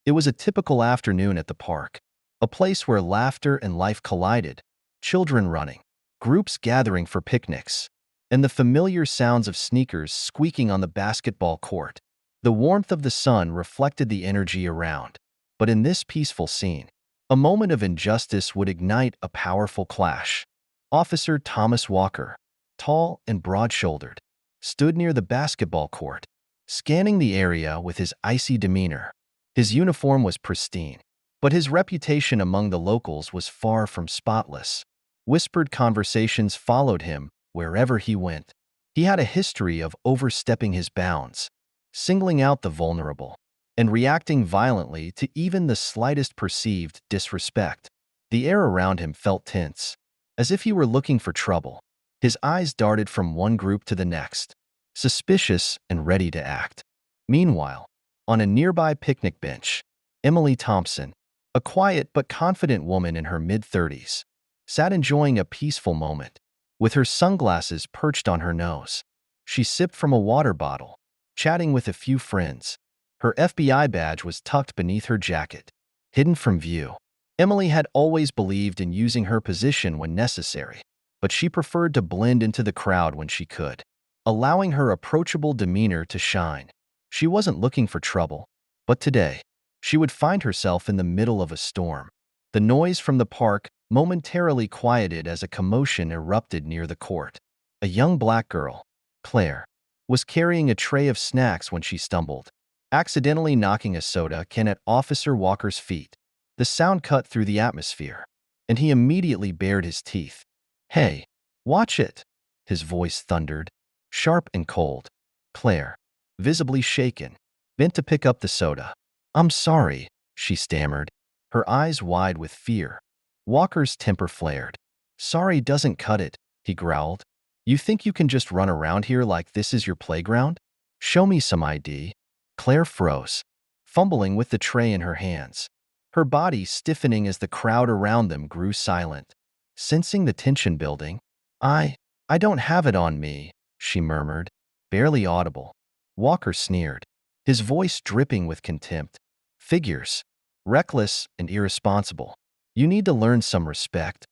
It was a typical afternoon at the park, a place where laughter and life collided, children running, groups gathering for picnics, and the familiar sounds of sneakers squeaking on the basketball court. The warmth of the sun reflected the energy around, but in this peaceful scene, a moment of injustice would ignite a powerful clash. Officer Thomas Walker, tall and broad-shouldered, stood near the basketball court, scanning the area with his icy demeanor. His uniform was pristine, but his reputation among the locals was far from spotless. Whispered conversations followed him wherever he went. He had a history of overstepping his bounds, singling out the vulnerable, and reacting violently to even the slightest perceived disrespect. The air around him felt tense, as if he were looking for trouble. His eyes darted from one group to the next, suspicious and ready to act. Meanwhile, on a nearby picnic bench, Emily Thompson, a quiet but confident woman in her mid-30s, sat enjoying a peaceful moment, with her sunglasses perched on her nose. She sipped from a water bottle, chatting with a few friends. Her FBI badge was tucked beneath her jacket, hidden from view. Emily had always believed in using her position when necessary, but she preferred to blend into the crowd when she could, allowing her approachable demeanor to shine. She wasn't looking for trouble, but today, she would find herself in the middle of a storm. The noise from the park momentarily quieted as a commotion erupted near the court. A young black girl, Claire, was carrying a tray of snacks when she stumbled, accidentally knocking a soda can at Officer Walker's feet. The sound cut through the atmosphere, and he immediately bared his teeth. "Hey, watch it!" his voice thundered, sharp and cold. Claire, visibly shaken, bent to pick up the soda. "I'm sorry," she stammered, her eyes wide with fear. Walker's temper flared. "Sorry doesn't cut it," he growled. "You think you can just run around here like this is your playground? Show me some ID." Claire froze, fumbling with the tray in her hands, her body stiffening as the crowd around them grew silent. Sensing the tension building, I don't have it on me," she murmured, barely audible. Walker sneered, his voice dripping with contempt. "Figures. Reckless and irresponsible. You need to learn some respect."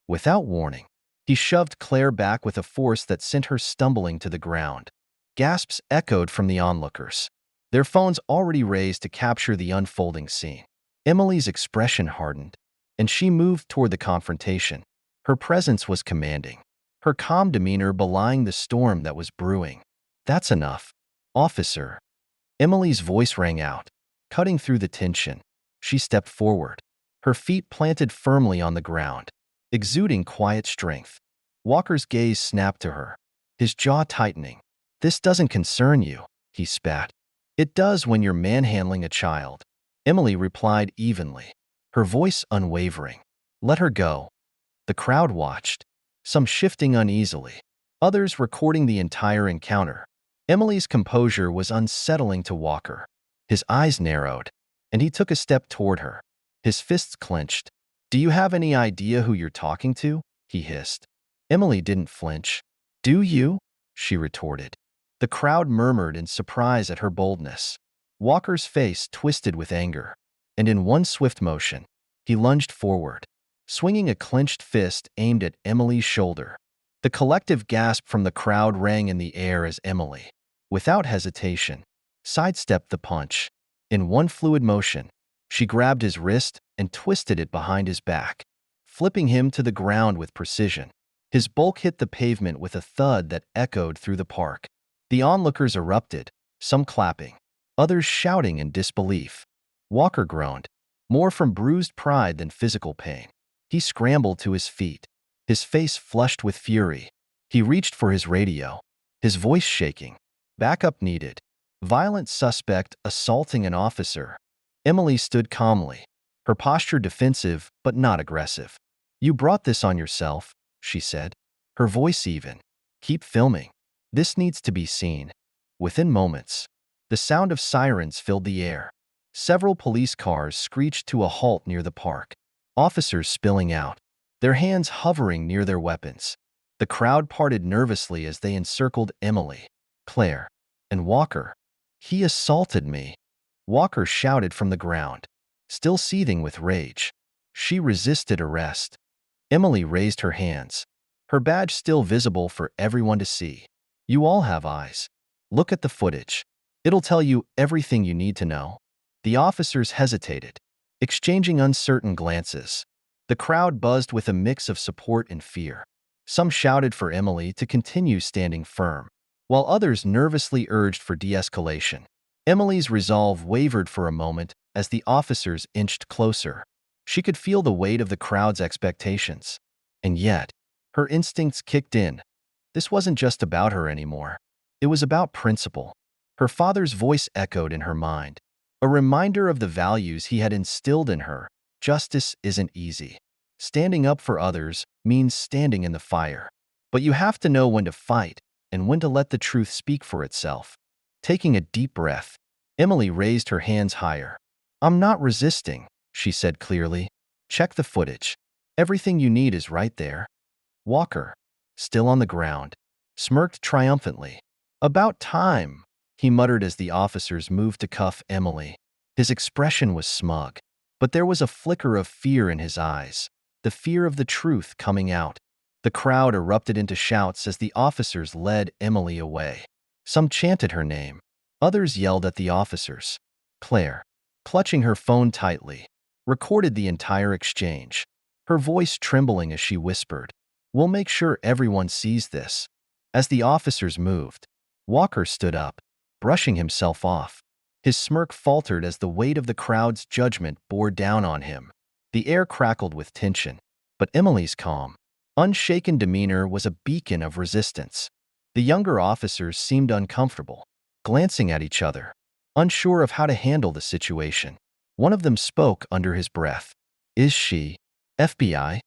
Without warning, he shoved Claire back with a force that sent her stumbling to the ground. Gasps echoed from the onlookers, their phones already raised to capture the unfolding scene. Emily's expression hardened, and she moved toward the confrontation. Her presence was commanding, her calm demeanor belying the storm that was brewing. "That's enough, officer." Emily's voice rang out, cutting through the tension. She stepped forward, her feet planted firmly on the ground, exuding quiet strength. Walker's gaze snapped to her, his jaw tightening. "This doesn't concern you," he spat. "It does when you're manhandling a child." Emily replied evenly, her voice unwavering. "Let her go." The crowd watched, some shifting uneasily, others recording the entire encounter. Emily's composure was unsettling to Walker. His eyes narrowed, and he took a step toward her, his fists clenched. "Do you have any idea who you're talking to?" he hissed. Emily didn't flinch. "Do you?" she retorted. The crowd murmured in surprise at her boldness. Walker's face twisted with anger, and in one swift motion, he lunged forward, swinging a clenched fist aimed at Emily's shoulder. The collective gasp from the crowd rang in the air as Emily, without hesitation, sidestepped the punch. In one fluid motion, she grabbed his wrist and twisted it behind his back, flipping him to the ground with precision. His bulk hit the pavement with a thud that echoed through the park. The onlookers erupted, some clapping, others shouting in disbelief. Walker groaned, more from bruised pride than physical pain. He scrambled to his feet, his face flushed with fury. He reached for his radio, his voice shaking. "Backup needed. Violent suspect assaulting an officer." Emily stood calmly, her posture defensive but not aggressive. "You brought this on yourself," she said, her voice even. "Keep filming. This needs to be seen." Within moments, the sound of sirens filled the air. Several police cars screeched to a halt near the park, officers spilling out, their hands hovering near their weapons. The crowd parted nervously as they encircled Emily, Claire, and Walker. "He assaulted me," Walker shouted from the ground, still seething with rage. She resisted arrest. Emily raised her hands, her badge still visible for everyone to see. You all have eyes. Look at the footage. It'll tell you everything you need to know. The officers hesitated, exchanging uncertain glances. The crowd buzzed with a mix of support and fear. Some shouted for Emily to continue standing firm, while others nervously urged for de-escalation. Emily's resolve wavered for a moment as the officers inched closer. She could feel the weight of the crowd's expectations. And yet, her instincts kicked in. This wasn't just about her anymore. It was about principle. Her father's voice echoed in her mind, a reminder of the values he had instilled in her. Justice isn't easy. Standing up for others means standing in the fire. But you have to know when to fight and when to let the truth speak for itself. Taking a deep breath, Emily raised her hands higher. I'm not resisting, she said clearly. Check the footage. Everything you need is right there. Walker, still on the ground, smirked triumphantly. About time, he muttered as the officers moved to cuff Emily. His expression was smug, but there was a flicker of fear in his eyes, the fear of the truth coming out. The crowd erupted into shouts as the officers led Emily away. Some chanted her name. Others yelled at the officers. Claire, clutching her phone tightly, recorded the entire exchange, her voice trembling as she whispered, "We'll make sure everyone sees this." As the officers moved, Walker stood up, brushing himself off. His smirk faltered as the weight of the crowd's judgment bore down on him. The air crackled with tension, but Emily's calm, unshaken demeanor was a beacon of resistance. The younger officers seemed uncomfortable, glancing at each other, unsure of how to handle the situation. One of them spoke under his breath. Is she FBI?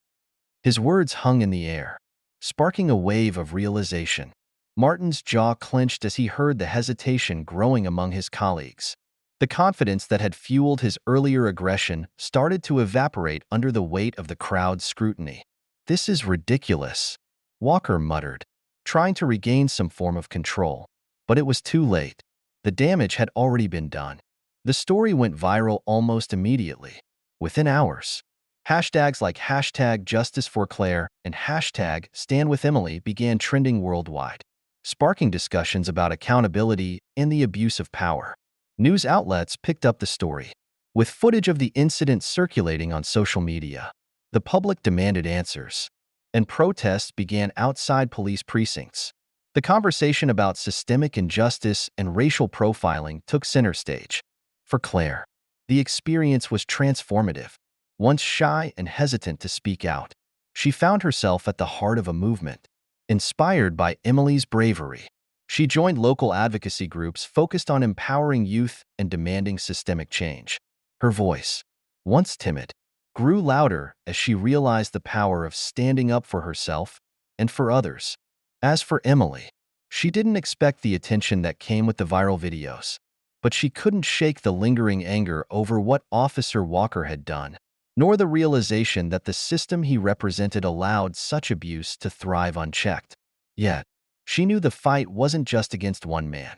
His words hung in the air, sparking a wave of realization. Martin's jaw clenched as he heard the hesitation growing among his colleagues. The confidence that had fueled his earlier aggression started to evaporate under the weight of the crowd's scrutiny. This is ridiculous, Walker muttered, trying to regain some form of control. But it was too late. The damage had already been done. The story went viral almost immediately, within hours. Hashtags like #JusticeForClaire and #StandWithEmily began trending worldwide, sparking discussions about accountability and the abuse of power. News outlets picked up the story, with footage of the incident circulating on social media. The public demanded answers, and protests began outside police precincts. The conversation about systemic injustice and racial profiling took center stage. For Claire, the experience was transformative. Once shy and hesitant to speak out, she found herself at the heart of a movement. Inspired by Emily's bravery, she joined local advocacy groups focused on empowering youth and demanding systemic change. Her voice, once timid, grew louder as she realized the power of standing up for herself and for others. As for Emily, she didn't expect the attention that came with the viral videos, but she couldn't shake the lingering anger over what Officer Walker had done, nor the realization that the system he represented allowed such abuse to thrive unchecked. Yet, she knew the fight wasn't just against one man.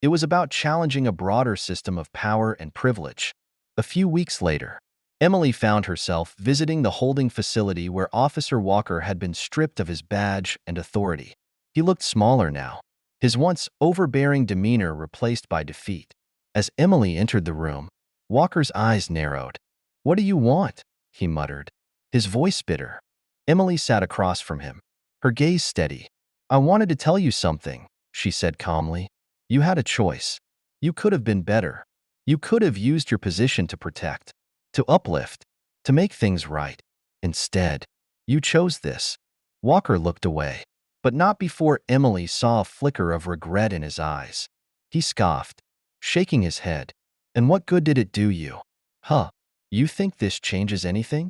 It was about challenging a broader system of power and privilege. A few weeks later, Emily found herself visiting the holding facility where Officer Walker had been stripped of his badge and authority. He looked smaller now, his once overbearing demeanor replaced by defeat. As Emily entered the room, Walker's eyes narrowed. "What do you want?" he muttered, his voice bitter. Emily sat across from him, her gaze steady. "I wanted to tell you something," she said calmly. "You had a choice. You could have been better. You could have used your position to protect, to uplift, to make things right. Instead, you chose this." Walker looked away, but not before Emily saw a flicker of regret in his eyes. He scoffed, shaking his head. "And what good did it do you? Huh? You think this changes anything?"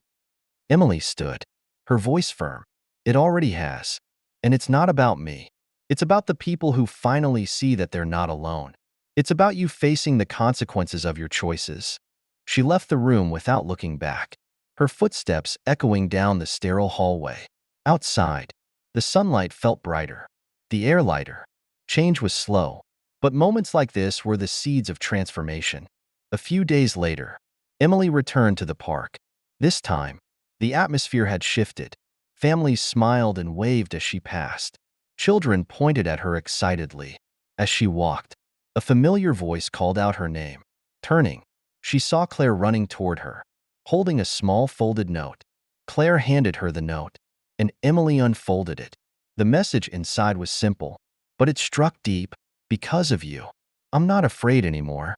Emily stood, her voice firm. "It already has. And it's not about me. It's about the people who finally see that they're not alone. It's about you facing the consequences of your choices." She left the room without looking back, her footsteps echoing down the sterile hallway. Outside, the sunlight felt brighter, the air lighter. Change was slow, but moments like this were the seeds of transformation. A few days later, Emily returned to the park. This time, the atmosphere had shifted. Families smiled and waved as she passed. Children pointed at her excitedly. As she walked, a familiar voice called out her name. Turning, she saw Claire running toward her, holding a small folded note. Claire handed her the note, and Emily unfolded it. The message inside was simple, but it struck deep. Because of you, I'm not afraid anymore.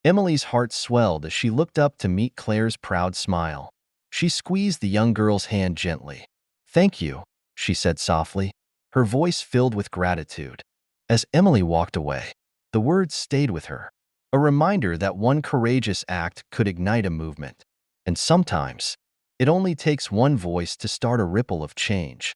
Emily's heart swelled as she looked up to meet Claire's proud smile. She squeezed the young girl's hand gently. Thank you, she said softly, her voice filled with gratitude. As Emily walked away, the words stayed with her, a reminder that one courageous act could ignite a movement. And sometimes, it only takes one voice to start a ripple of change.